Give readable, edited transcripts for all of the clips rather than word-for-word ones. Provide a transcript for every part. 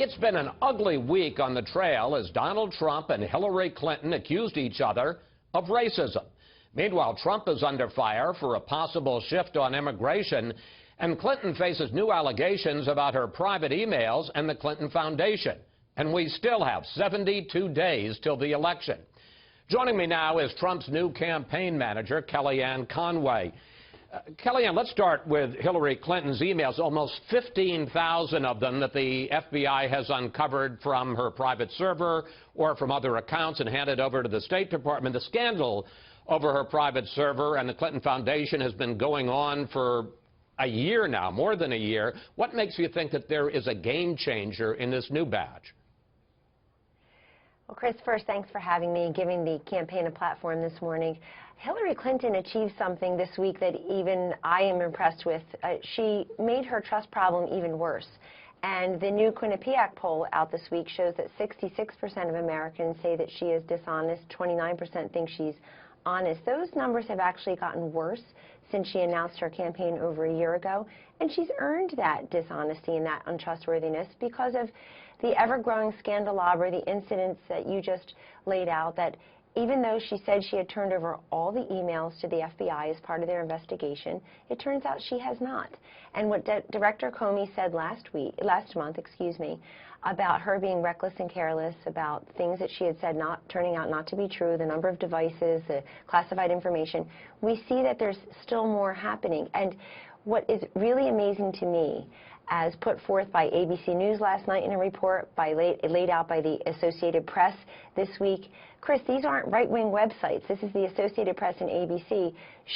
It's been an ugly week on the trail as Donald Trump and Hillary Clinton accused each other of racism. Meanwhile, Trump is under fire for a possible shift on immigration, and Clinton faces new allegations about her private emails and the Clinton Foundation. And we still have 72 days till the election. Joining me now is Trump's new campaign manager, Kellyanne Conway. Kellyanne, let's start with Hillary Clinton's emails, almost 15,000 of them that the FBI has uncovered from her private server or from other accounts and handed over to the State Department. The scandal over her private server and the Clinton Foundation has been going on for a year now, more than a year. What makes you think that there is a game changer in this new batch? Well, Chris, first, thanks for having me, giving the campaign a platform this morning. Hillary Clinton achieved something this week that even I am impressed with. She made her trust problem even worse. And the new Quinnipiac poll out this week shows that 66% of Americans say that she is dishonest, 29% think she's honest. Those numbers have actually gotten worse since she announced her campaign over a year ago. And she's earned that dishonesty and that untrustworthiness because of the ever-growing scandalabra, the incidents that you just laid out, that even though she said she had turned over all the emails to the FBI as part of their investigation, it turns out she has not. And what Director Comey said last month, about her being reckless and careless, about things that she had said not turning out not to be true, the number of devices, the classified information, we see that there's still more happening. And what is really amazing to me, as put forth by ABC News last night in a report, laid out by the Associated Press this week. Chris, these aren't right-wing websites. This is the Associated Press and ABC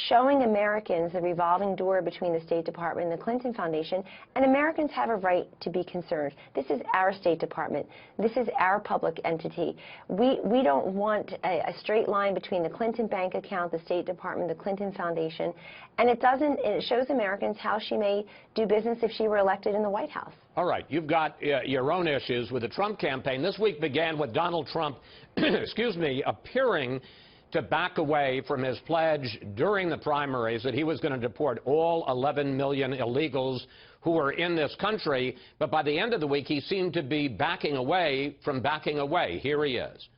showing Americans the revolving door between the State Department and the Clinton Foundation, and Americans have a right to be concerned. This is our State Department. This is our public entity. We don't want a straight line between the Clinton bank account, the State Department, the Clinton Foundation, and it shows Americans how she may do business if she were elected in the White House. All right, you've got your own issues with the Trump campaign. This week began with Donald Trump, appearing to back away from his pledge during the primaries that he was going to deport all 11 million illegals who were in this country. But by the end of the week, he seemed to be backing away from backing away. Here he is.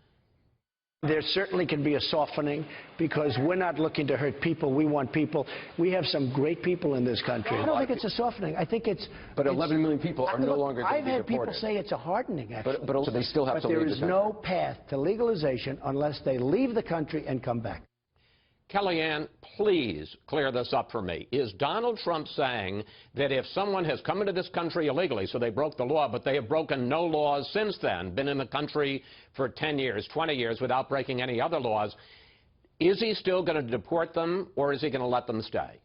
There certainly can be a softening because we're not looking to hurt people. We want people. We have some great people in this country. I don't think it's a softening. I think it's... But 11 million people are no longer going to be deported. I've had people say it's a hardening, actually. But also they still have to leave the country. But there is no path to legalization unless they leave the country and come back. Kellyanne, please clear this up for me. Is Donald Trump saying that if someone has come into this country illegally, so they broke the law, but they have broken no laws since then, been in the country for 10 years, 20 years without breaking any other laws, is he still going to deport them or is he going to let them stay?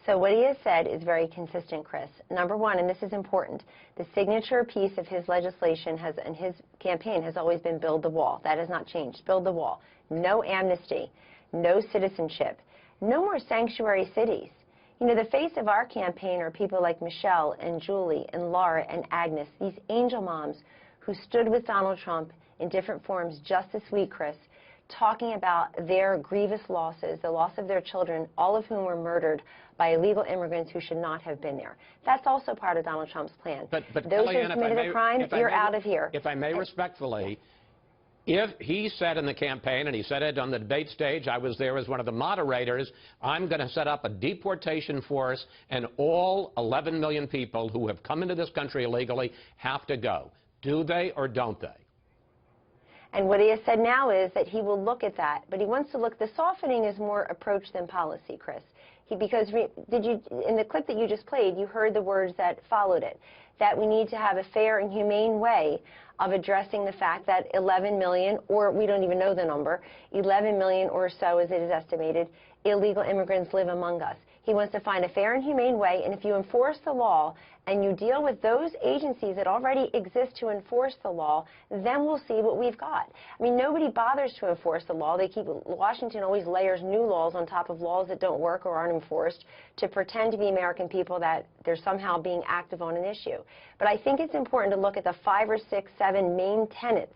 So what he has said is very consistent, Chris. Number one, and this is important, the signature piece of his legislation and his campaign has always been build the wall. That has not changed. Build the wall. No amnesty. No citizenship, no more sanctuary cities. You know, the face of our campaign are people like Michelle and Julie and Laura and Agnes, these angel moms who stood with Donald Trump in different forms just this week, Chris, talking about their grievous losses, the loss of their children, all of whom were murdered by illegal immigrants who should not have been there. That's also part of Donald Trump's plan. But those who have committed a crime, you're out of here. If I may respectfully, if he said in the campaign, and he said it on the debate stage, I was there as one of the moderators, I'm going to set up a deportation force and all 11 million people who have come into this country illegally have to go. Do they or don't they? And what he has said now is that he will look at that, but he wants to look, the softening is more approach than policy, Chris. In the clip that you just played, you heard the words that followed it, that we need to have a fair and humane way of addressing the fact that 11 million, or we don't even know the number, 11 million or so, as it is estimated, illegal immigrants live among us. He wants to find a fair and humane way, and if you enforce the law and you deal with those agencies that already exist to enforce the law, then we'll see what we've got. I mean, nobody bothers to enforce the law. Washington always layers new laws on top of laws that don't work or aren't enforced to pretend to be American people that they're somehow being active on an issue. But I think it's important to look at the 5 or 6, 7 main tenets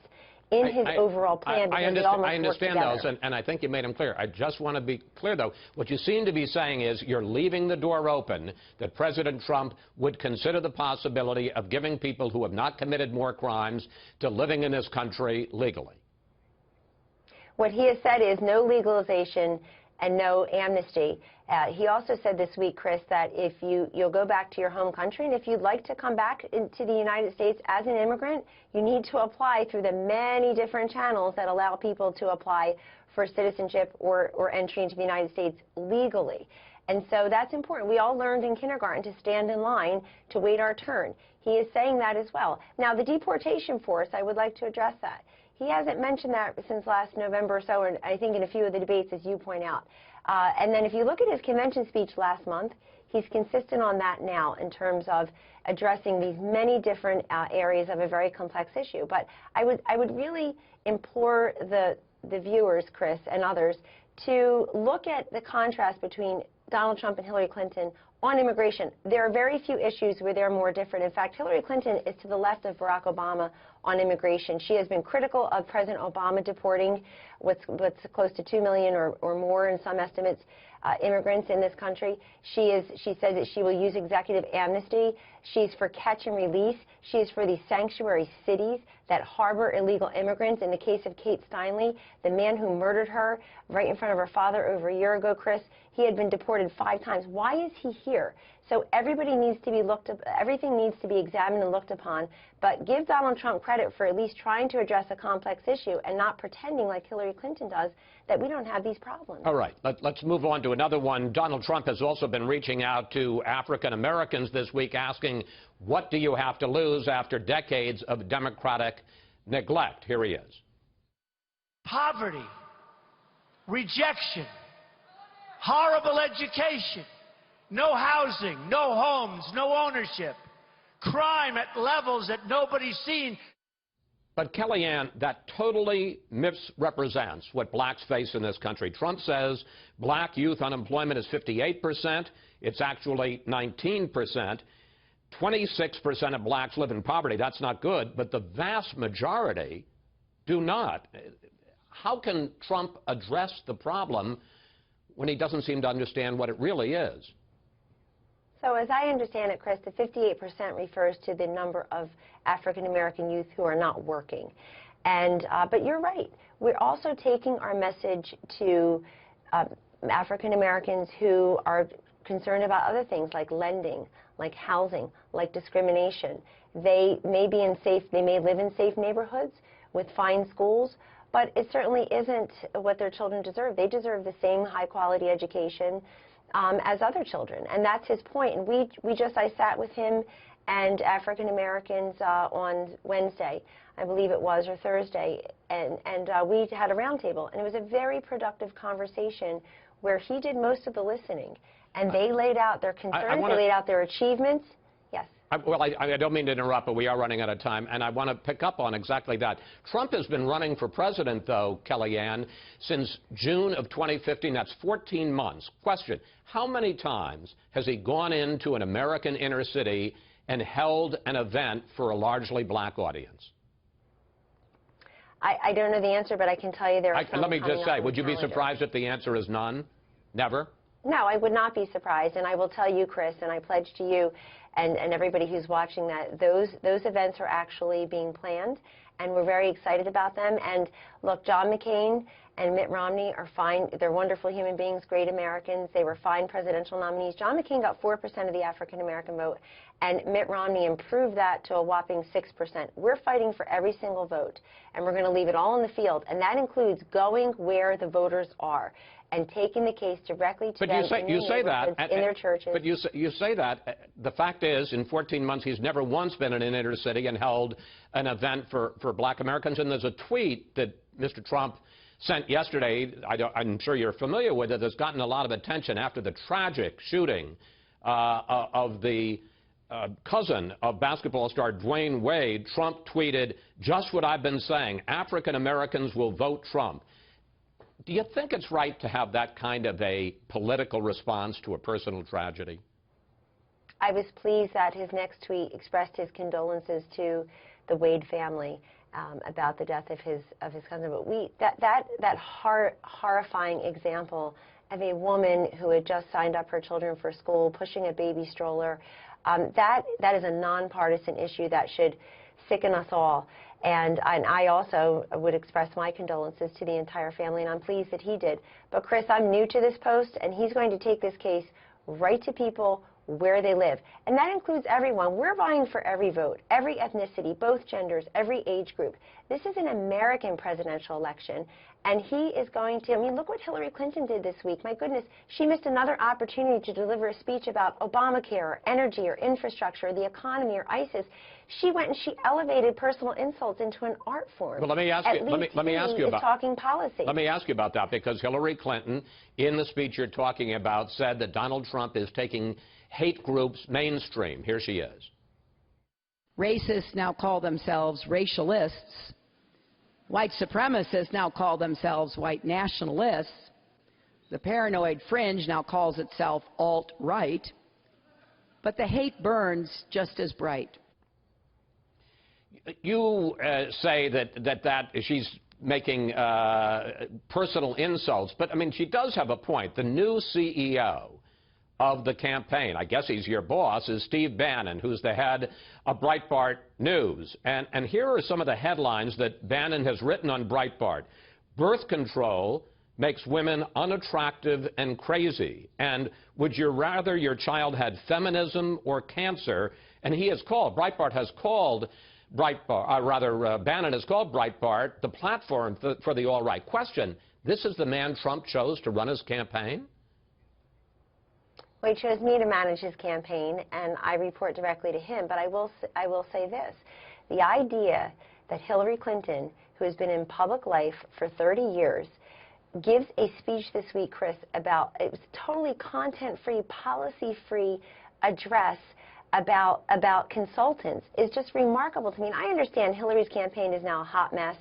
in his overall plan. I understand those, and I think you made them clear. I just want to be clear, though. What you seem to be saying is you're leaving the door open that President Trump would consider the possibility of giving people who have not committed more crimes to living in this country legally. What he has said is no legalization and no amnesty. He also said this week, Chris, that if you'll go back to your home country, and if you'd like to come back into the United States as an immigrant, you need to apply through the many different channels that allow people to apply for citizenship or entry into the United States legally. And so that's important. We all learned in kindergarten to stand in line to wait our turn. He is saying that as well. Now, the deportation force, I would like to address that. He hasn't mentioned that since last November or so, and I think in a few of the debates, as you point out. And then if you look at his convention speech last month, he's consistent on that now in terms of addressing these many different areas of a very complex issue. But I would really implore the viewers, Chris, and others, to look at the contrast between Donald Trump and Hillary Clinton on immigration. There are very few issues where they're more different. In fact, Hillary Clinton is to the left of Barack Obama on immigration. She has been critical of President Obama deporting what's close to 2 million or more in some estimates immigrants in this country. She says that she will use executive amnesty. She's for catch and release. She's for these sanctuary cities that harbor illegal immigrants. In the case of Kate Steinle, the man who murdered her right in front of her father over a year ago, Chris, he had been deported 5 times. Why is he here? So everybody needs to be everything needs to be examined and looked upon, but give Donald Trump credit for at least trying to address a complex issue and not pretending like Hillary Clinton does that we don't have these problems. All right, let's move on to another one. Donald Trump has also been reaching out to African Americans this week asking, what do you have to lose after decades of Democratic neglect? Here he is. Poverty, rejection, horrible education, no housing, no homes, no ownership, crime at levels that nobody's seen. But Kellyanne, that totally misrepresents what blacks face in this country. Trump says black youth unemployment is 58%. It's actually 19%. 26% of blacks live in poverty. That's not good, but the vast majority do not. How can Trump address the problem when he doesn't seem to understand what it really is? So as I understand it, Chris, the 58% refers to the number of African-American youth who are not working. And, but you're right. We're also taking our message to African-Americans who are concerned about other things like lending, like housing, like discrimination. They may live in safe neighborhoods with fine schools, but it certainly isn't what their children deserve. They deserve the same high-quality education as other children, and that's his point. And I sat with him and African Americans on Wednesday, I believe it was, or Thursday, and we had a roundtable, and it was a very productive conversation where he did most of the listening, and they laid out their concerns, they laid out their achievements. Yes. Well, I don't mean to interrupt, but we are running out of time, and I want to pick up on exactly that. Trump has been running for president, though, Kellyanne, since June of 2015. That's 14 months. Question, how many times has he gone into an American inner city and held an event for a largely black audience? I don't know the answer, but I can tell you there are some. Let me just say, would you be surprised if the answer is none? Never? No, I would not be surprised, and I will tell you, Chris, and I pledge to you and everybody who's watching that those events are actually being planned, and we're very excited about them. And look, John McCain and Mitt Romney are fine. They're wonderful human beings, great Americans. They were fine presidential nominees. John McCain got 4% of the African-American vote, and Mitt Romney improved that to a whopping 6%. We're fighting for every single vote, and we're going to leave it all in the field, and that includes going where the voters are and taking the case directly to them in their churches. But you say that. The fact is, in 14 months, he's never once been in an inner city and held an event for black Americans. And there's a tweet that Mr. Trump sent yesterday, I'm sure you're familiar with it, that's gotten a lot of attention after the tragic shooting of the cousin of basketball star Dwayne Wade. Trump tweeted, just what I've been saying, African Americans will vote Trump. Do you think it's right to have that kind of a political response to a personal tragedy? I was pleased that his next tweet expressed his condolences to the Wade family about the death of his cousin. But that horrifying example of a woman who had just signed up her children for school, pushing a baby stroller, that is a nonpartisan issue that should sicken us all. And I also would express my condolences to the entire family, and I'm pleased that he did. But Chris, I'm new to this post, and he's going to take this case right to people where they live. And that includes everyone. We're vying for every vote, every ethnicity, both genders, every age group. This is an American presidential election, and he is going to, I mean, look what Hillary Clinton did this week. My goodness, she missed another opportunity to deliver a speech about Obamacare, or energy, or infrastructure, or the economy, or ISIS. She went and she elevated personal insults into an art form. Well, let me ask you about talking policy. Let me ask you about that, because Hillary Clinton, in the speech you're talking about, said that Donald Trump is taking hate groups mainstream. Here she is. Racists now call themselves racialists. White supremacists now call themselves white nationalists. The paranoid fringe now calls itself alt-right. But the hate burns just as bright. You say that she's making personal insults, but I mean, she does have a point. The new CEO of the campaign, I guess he's your boss, is Steve Bannon, who's the head of Breitbart News. And here are some of the headlines that Bannon has written on Breitbart. Birth control makes women unattractive and crazy. And would you rather your child had feminism or cancer? And he has called, Breitbart has called Bannon has called Breitbart the platform for the all-right. Question, this is the man Trump chose to run his campaign? Well, he chose me to manage his campaign, and I report directly to him. But I will say this. The idea that Hillary Clinton, who has been in public life for 30 years, gives a speech this week, Chris, about, it was totally content-free, policy-free address about consultants is just remarkable to me. And I understand Hillary's campaign is now a hot mess.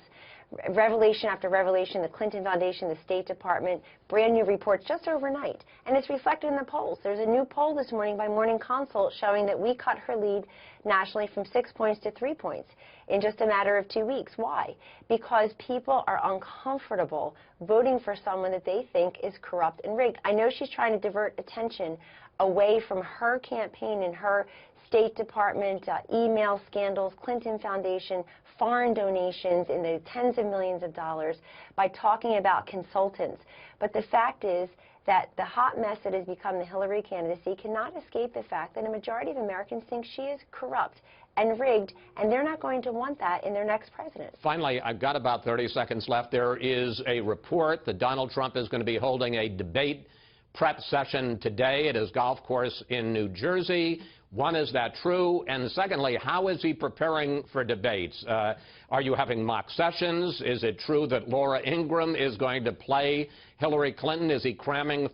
Revelation after revelation, the Clinton Foundation, the State Department, brand new reports just overnight. And it's reflected in the polls. There's a new poll this morning by Morning Consult showing that we cut her lead nationally from 6 points to 3 points in just a matter of 2 weeks. Why? Because people are uncomfortable voting for someone that they think is corrupt and rigged. I know she's trying to divert attention away from her campaign and her State Department email scandals, Clinton Foundation, foreign donations in the tens of millions of dollars by talking about consultants. But the fact is that the hot mess that has become the Hillary candidacy cannot escape the fact that a majority of Americans think she is corrupt and rigged, and they're not going to want that in their next president. Finally, I've got about 30 seconds left. There is a report that Donald Trump is going to be holding a debate prep session today at his golf course in New Jersey. One, is that true? And secondly, how is he preparing for debates? Are you having mock sessions? Is it true that Laura Ingraham is going to play Hillary Clinton? Is he cramming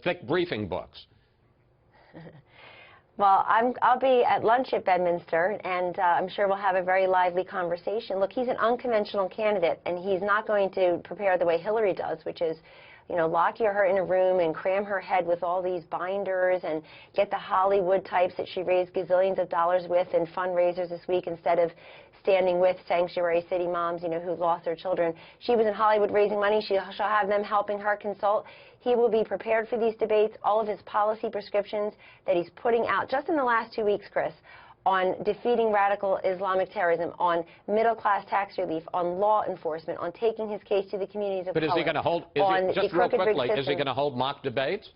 thick briefing books? Well, I'll be at lunch at Bedminster, and I'm sure we'll have a very lively conversation. Look, he's an unconventional candidate, and he's not going to prepare the way Hillary does, which is, you know, lock her in a room and cram her head with all these binders and get the Hollywood types that she raised gazillions of dollars with in fundraisers this week instead of standing with sanctuary city moms, you know, who lost their children. She was in Hollywood raising money. She'll have them helping her consult. He will be prepared for these debates. All of his policy prescriptions that he's putting out just in the last 2 weeks, Chris, on defeating radical Islamic terrorism, on middle-class tax relief, on law enforcement, on taking his case to the communities of color. But is he going to hold, just real quickly, is he going to hold mock debates?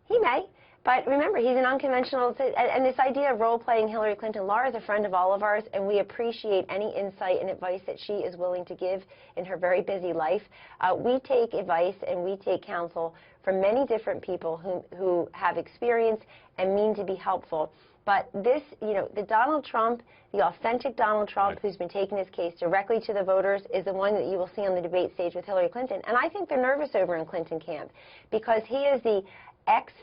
He may. But remember, he's an unconventional, and this idea of role-playing Hillary Clinton, Laura is a friend of all of ours, and we appreciate any insight and advice that she is willing to give in her very busy life. We take advice and we take counsel from many different people who have experience and mean to be helpful. But this, you know, the Donald Trump, the authentic Donald Trump, who's been taking his case directly to the voters, is the one that you will see on the debate stage with Hillary Clinton. And I think they're nervous over in Clinton camp because he is the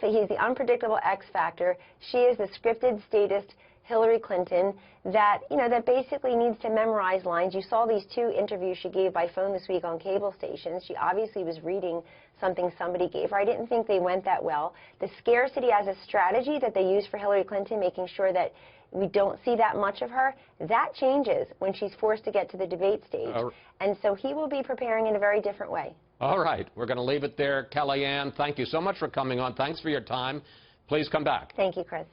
he's the unpredictable X factor. She is the scripted statist Hillary Clinton that, you know, that basically needs to memorize lines. You saw these 2 interviews she gave by phone this week on cable stations. She obviously was reading something somebody gave her. I didn't think they went that well. The scarcity as a strategy that they use for Hillary Clinton, making sure that we don't see that much of her, that changes when she's forced to get to the debate stage. And so he will be preparing in a very different way. All right. We're going to leave it there. Kellyanne, thank you so much for coming on. Thanks for your time. Please come back. Thank you, Chris.